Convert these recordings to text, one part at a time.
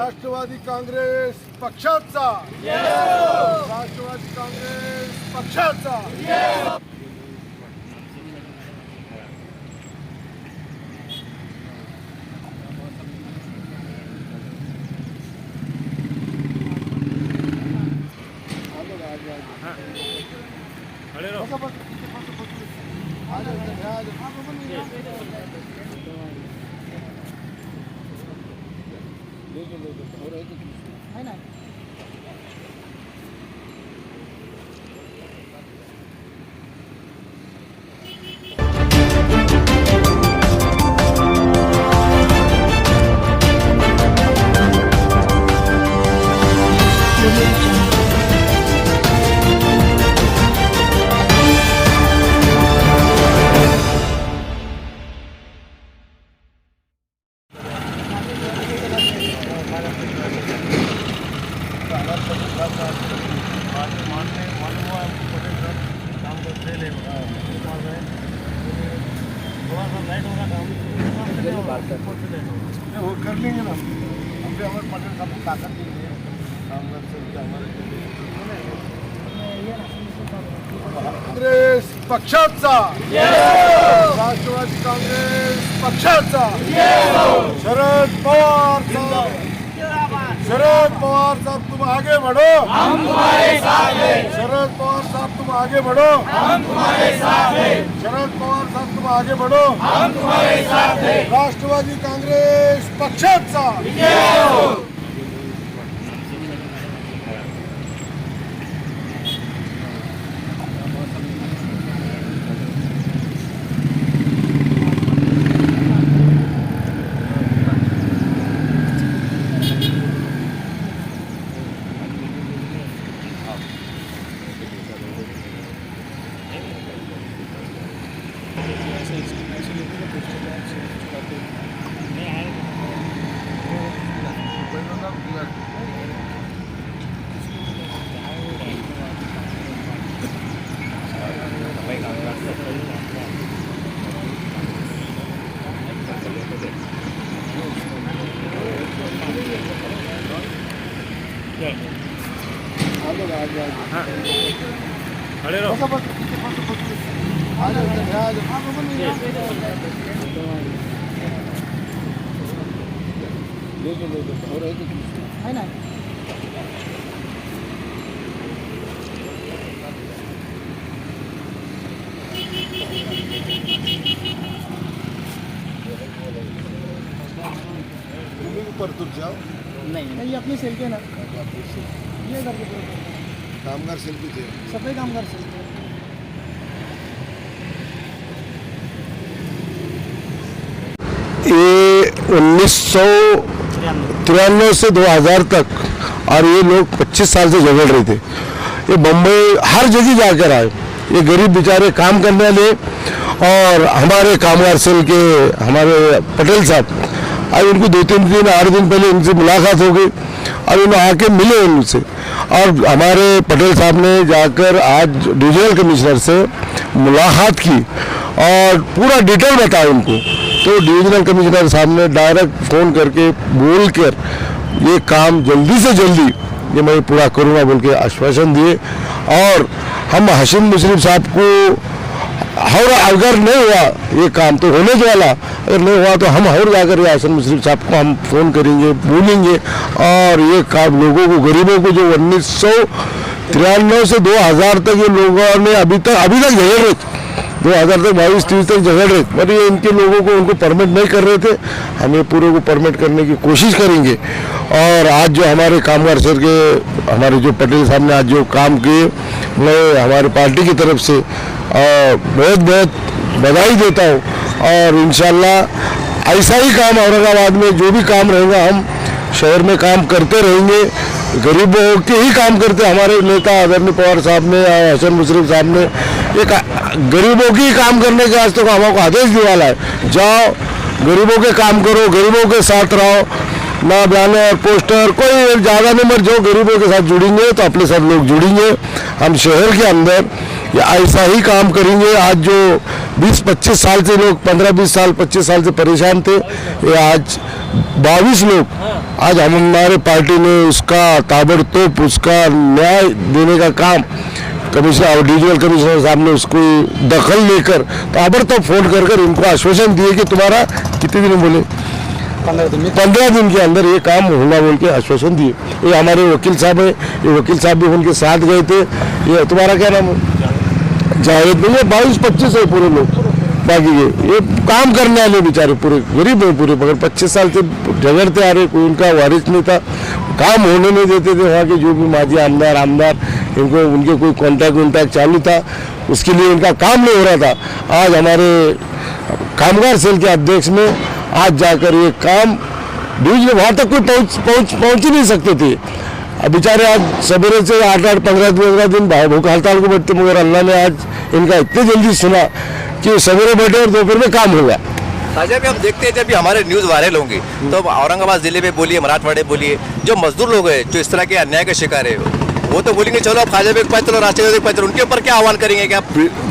राष्ट्रवादी काँग्रेस पक्षाचा राष्ट्रवादी काँग्रेस पक्षाचा है ना। वो कर लेंगे ना हमने हमारे पटेल साहब को ताकत देंगे काँग्रेस पक्षाचा राष्ट्रवादी काँग्रेस पक्षाचा शरद पवार साहब तुम आगे बढ़ो हम तुम्हारे साथ हैं। शरद पवार साहब तुम आगे बढ़ो हम तुम्हारे साथ हैं। शरद पवार साहब तुम आगे बढ़ो हम तुम्हारे साथ हैं। राष्ट्रवादी काँग्रेस पक्षाचा खड़े रहो। है ना। ऊपर तुम जाओ नहीं अपनी सेल के ना ये करके कामगार सेल्फी थे सफाई कामगार सेल ये 1993 से 2000 तक और ये लोग 25 साल से झगड़ रहे थे। ये बम्बई हर जगह जाकर आए, ये गरीब बेचारे काम करने वाले और हमारे कामगार सेल के हमारे पटेल साहब आज उनको 2-3 दिन 8 दिन पहले उनसे मुलाकात हो गई और उन्हें आके मिले उनसे और हमारे पटेल साहब ने जाकर आज डिविजनल कमिश्नर से मुलाकात की और पूरा डिटेल बताया उनको। तो डिविजनल कमिश्नर साहब ने डायरेक्ट फ़ोन करके बोल कर ये काम जल्दी से जल्दी ये मैं पूरा करूँगा बोल के आश्वासन दिए और हम हसन मुशर्रफ साहब को और अगर नहीं हुआ ये काम तो होने जो वाला, अगर नहीं हुआ तो हम और जाकर ये हसन मुशर्रफ साहब को हम फ़ोन करेंगे बोलेंगे और ये काम लोगों को गरीबों को जो 1993 से 2000 तक ये लोगों ने अभी तक झगड़ रहे 2000 तक 22-23 तक झगड़ रहे पर ये इनके लोगों को उनको परमिट नहीं कर रहे थे। हम ये पूरे को परमिट करने की कोशिश करेंगे और आज जो हमारे कामगार सर के हमारे जो पटेल साहब ने आज जो काम किए मैं हमारी पार्टी की तरफ से बहुत बहुत बधाई देता हूँ और इंशाल्लाह ऐसा ही काम औरंगाबाद में जो भी काम रहेगा हम शहर में काम करते रहेंगे, गरीबों के ही काम करते। हमारे नेता आदरणीय पवार साहब ने और हसन मुशर्रफ साहब ने एक गरीबों की ही काम करने के आज तक हमको आदेश दिया है, जाओ गरीबों के काम करो, गरीबों के साथ रहो, ना बैनर पोस्टर कोई ज़्यादा नहीं, मर जो गरीबों के साथ जुड़ेंगे तो अपने सब लोग जुड़ेंगे। हम शहर के अंदर ये ऐसा ही काम करेंगे। आज जो 20-25 साल से लोग 15-20 साल 25 साल से परेशान थे, ये आज 22 लोग आज हमारे पार्टी ने उसका ताबड़तोड़ उसका न्याय देने का काम कमिश्नर डिविजनल कमिश्नर साहब ने उसको दखल लेकर ताबड़तोड़ फोन कर इनको आश्वासन दिए कि तुम्हारा कितने दिन बोले 15 दिन के अंदर ये काम होगा बोल के आश्वासन दिए। ये हमारे वकील साहब है, ये वकील साहब भी उनके साथ गए थे। ये तुम्हारा क्या नाम है? जावेद भाई। ये 22-25 है पूरे लोग, बाकी ये काम करने वाले बेचारे पूरे गरीब है पूरे, मगर 25 साल से झगड़ते आ रहे, कोई उनका वारिस नहीं था, काम होने नहीं देते थे। वहाँ के जो भी माजी आमदार इनको उनके कोई कॉन्टैक्ट चालू था, उसके लिए इनका काम नहीं हो रहा था। आज हमारे कामगार सेल के अध्यक्ष ने आज जाकर ये काम डिवीजन वहाँ तक कोई पहुँच ही नहीं सकते थे। अब बेचारे आज सवेरे से 8-8 15 दिन भूख हड़ताल को बैठते, मगर अल्लाह ने आज इनका इतने जल्दी सुना कि सवेरे बैठे और दोपहर में काम होगा। ताजा भी हम देखते हैं, जब भी हमारे न्यूज़ वायरल होंगी तो औरंगाबाद जिले में बोलिए, मराठवाड़े बोलिए, जो मजदूर लोग हैं जो इस तरह के अन्याय का शिकार है, वो तो बोलेंगे चलो अब खाजा बेग पाए, चलो राष्ट्रीय बेग पाए, उनके ऊपर क्या आह्वान करेंगे क्या?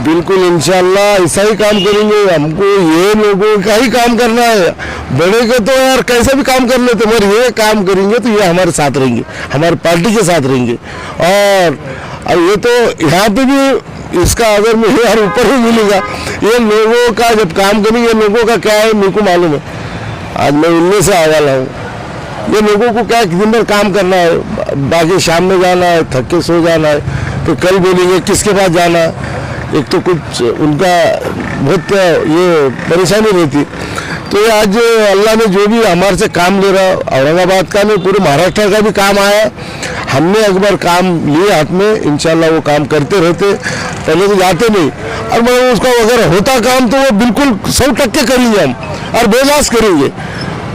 बिल्कुल इंशाल्लाह ऐसा ही काम करेंगे। हमको ये लोगों का ही काम करना है। बड़े के तो यार कैसे भी काम कर लेते, मगर ये काम करेंगे तो ये हमारे साथ रहेंगे, हमारी पार्टी के साथ रहेंगे। और अब ये तो यहाँ पे भी इसका अगर मुझे यार ऊपर ही मिलेगा। ये लोगों का जब काम करेंगे, ये लोगों का क्या है मेरे को मालूम है। आज मैं उनमें से आया हूँ। ये लोगों को क्या दिन भर काम करना है, बाकी शाम में जाना है, थक के सो जाना है, तो कल बोलेंगे किसके पास जाना है। एक तो कुछ उनका बहुत ये परेशानी रहती। तो ये आज अल्लाह ने जो भी हमारे से काम ले रहा, औरंगाबाद का नहीं पूरे महाराष्ट्र का भी काम आया। हमने एक बार काम लिए हाथ में, इंशाल्लाह वो काम करते रहते। पहले तो जाते नहीं, और मैं उसका अगर होता काम तो वो बिल्कुल 100% करेंगे हम, और बेलास करेंगे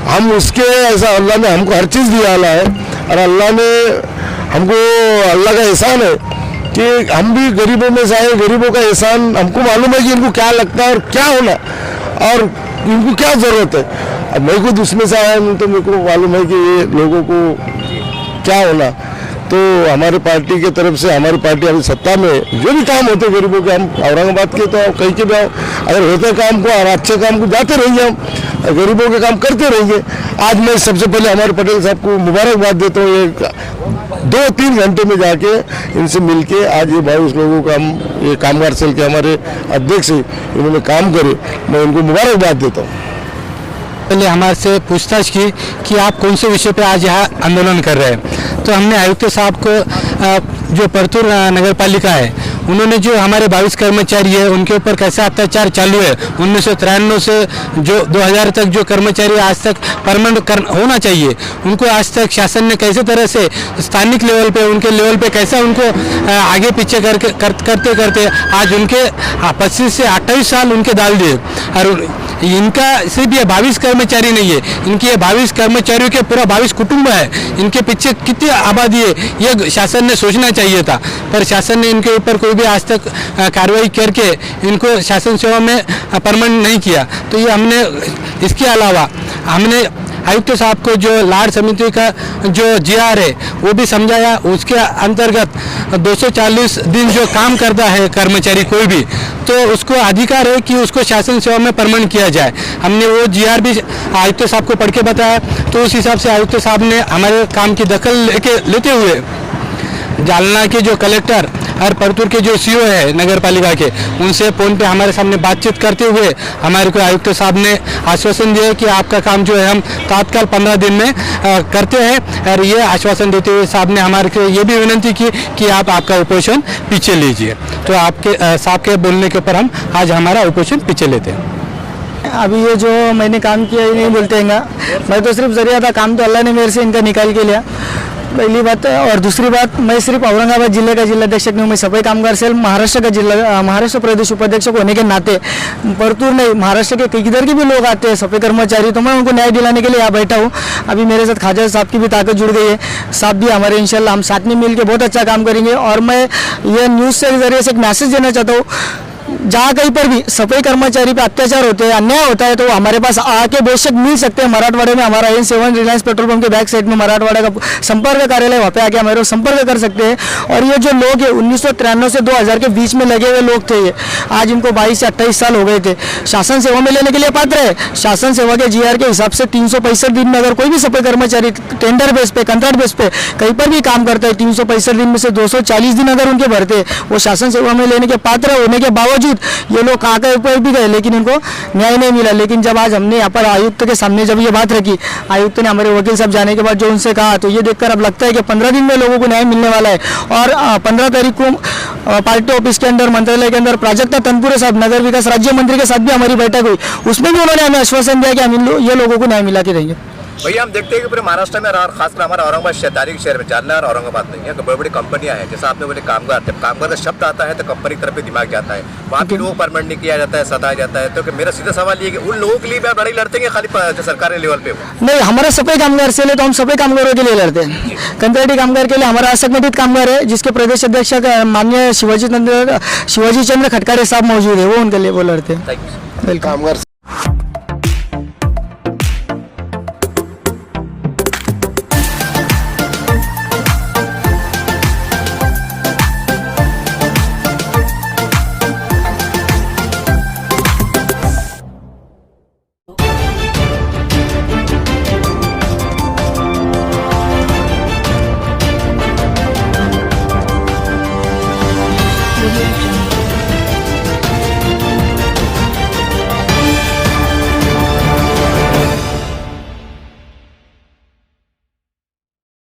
हम उसके। ऐसा अल्लाह ने हमको हर चीज़ दिया है, और अल्लाह ने हमको, अल्लाह का एहसान है कि हम भी गरीबों में से आए। गरीबों का एहसान हमको मालूम है कि इनको क्या लगता है और क्या होना और इनको क्या ज़रूरत है। अब मैं खुद उसमें से आया हूँ तो मेरे को मालूम है कि ये लोगों को क्या होना। तो हमारी पार्टी की तरफ से, हमारी पार्टी अभी सत्ता में, जो भी काम होते गरीबों के, हम औरंगाबाद के तो कहीं के भी आओ, अगर होते काम को और अच्छे काम को जाते रहेंगे, हम गरीबों के काम करते रहेंगे। आज मैं सबसे पहले हमारे पटेल साहब को मुबारकबाद देता हूँ। ये 2-3 घंटे में जाके इनसे मिलके आज ये 22 लोगों का हम, ये कामगार सेल के हमारे अध्यक्ष इन्होंने काम करे, मैं उनको मुबारकबाद देता हूँ। पहले हमारे से पूछताछ की कि आप कौन से विषय पे आज यहाँ आंदोलन कर रहे हैं, तो हमने आयुक्त साहब को, जो परतूर नगर पालिका है, उन्होंने जो हमारे 22 कर्मचारी है उनके ऊपर कैसा अत्याचार चालू है, 1993 से जो 2000 तक जो कर्मचारी आज तक परमानेंट होना चाहिए, उनको आज तक शासन ने कैसे तरह से स्थानिक लेवल पे, उनके लेवल पे कैसा उनको आगे पीछे करते करते आज उनके 25 से 28 साल उनके डाल दिए। और इनका सिर्फ ये 22 कर्मचारी नहीं है, इनके ये 22 कर्मचारियों के पूरा 22 कुटुंब है, इनके पीछे कितनी आबादी है ये शासन ने सोचना चाहिए था, पर शासन ने इनके ऊपर कोई भी आज तक कार्रवाई करके इनको शासन सेवा में परमानेंट नहीं किया। तो ये हमने, इसके अलावा हमने आयुक्त साहब को जो लाड़ समिति का जो GR है वो भी समझाया। उसके अंतर्गत 240 दिन जो काम करता है कर्मचारी कोई भी, तो उसको अधिकार है कि उसको शासन सेवा में परमानेंट किया जाए। हमने वो GR भी आयुक्त साहब को पढ़ के बताया, तो उस हिसाब से आयुक्त साहब ने हमारे काम की दखल लेते हुए जालना के जो कलेक्टर और परतूर के जो CO है नगर पालिका के, उनसे फ़ोन पे हमारे सामने बातचीत करते हुए हमारे को आयुक्त साहब ने आश्वासन दिया कि आपका काम जो है हम तत्काल 15 दिन में करते हैं। और ये आश्वासन देते हुए साहब ने हमारे को ये भी विनती की कि आप आपका उपोषण पीछे लीजिए। तो आपके साहब के बोलने के ऊपर हम आज हमारा उपोषण पीछे लेते हैं। अभी ये जो मैंने काम किया ये नहीं बोलते हैं, मैं तो सिर्फ जरिया था, काम तो अल्लाह ने मेरे से इनका निकाल के लिया, पहली बात है। और दूसरी बात, मैं सिर्फ औरंगाबाद जिले का जिलाध्यक्ष नहीं हूँ, मैं सफाई कामगार सेल महाराष्ट्र का महाराष्ट्र प्रदेश उपाध्यक्ष होने के नाते परतूर नहीं, महाराष्ट्र के किधर के भी लोग आते हैं सफाई कर्मचारी, तो मैं उनको न्याय दिलाने के लिए यहाँ बैठा हूँ। अभी मेरे साथ खाजा साहब की भी ताकत जुड़ गई है, साहब भी हमारे, इंशाल्लाह हम साथ में मिल के बहुत अच्छा काम करेंगे। और मैं ये न्यूज़ से जरिए से एक मैसेज देना चाहता हूँ जहाँ कहीं पर भी सफाई कर्मचारी पे अत्याचार होते हैं, अन्याय होता है, तो वो हमारे पास आके बेशक मिल सकते हैं। मराठवाड़े में हमारा N7 रिलायंस पेट्रोल पंप के बैक साइड में मराठवाड़ा का संपर्क कार्यालय, वहाँ पे आके हमारे संपर्क कर सकते हैं। और ये जो लोग हैं 1993 से 2000 के बीच में लगे हुए लोग थे, ये आज इनको 22 से 28 साल हो गए थे, शासन सेवा में लेने के लिए पात्र है। शासन सेवा के GR के हिसाब से 365 दिन में अगर कोई भी सफाई कर्मचारी टेंडर बेस पे, कंट्रैक्ट बेस पे कहीं पर भी काम करता है, 365 दिन में से 240 दिन अगर उनके भरते, वो शासन सेवा में लेने के पात्र होने के बावजूद ये लोग काका ऊपर भी गए, लेकिन इनको न्याय नहीं मिला। लेकिन जब आज हमने यहाँ पर आयुक्त के सामने जब ये बात रखी, आयुक्त ने हमारे वकील साहब जाने के बाद जो उनसे कहा, तो ये देखकर अब लगता है कि 15 दिन में लोगों को न्याय मिलने वाला है। और 15 तारीख को पार्टी ऑफिस के अंदर, मंत्रालय के अंदर प्राजक्ता तनपुरे साहब, नगर विकास राज्य मंत्री के साथ भी हमारी बैठक हुई, उसमें भी उन्होंने हमें आश्वासन दिया कि हम ये लोगों को न्याय मिला के देंगे। भैया हम देखते हैं कि पूरे महाराष्ट्र में और खासकर हमारा औरंगाबाद शहर शहर में, जालना और औरंगाबाद में यहाँ बड़ी बड़ी कंपनियां हैं। जैसा आपने बोले कामगार, जब कामगार का शब्द आता है तो कंपनी की तरफ दिमाग जाता है, वहाँ के लोगों को परमानेंट नहीं किया जाता है, सताया जाता है। तो मेरा सीधा सवाल ये कि उन लोगों के लिए भी आप लड़ाई लड़ते हैं खाली सरकारी लेवल पे? नहीं, हमारा सफाई कामगार सेल है तो हम सफाई कामगारों के लिए लड़ते हैं। कंत्राटी कामगार के लिए हमारा असंगठित कामगार है, जिसके प्रदेश अध्यक्ष माननीय शिवाजी चंद्र खटकारे साहब मौजूद है, वो उनके लिए वो लड़ते हैं। Thank you. वेलकम। कामगार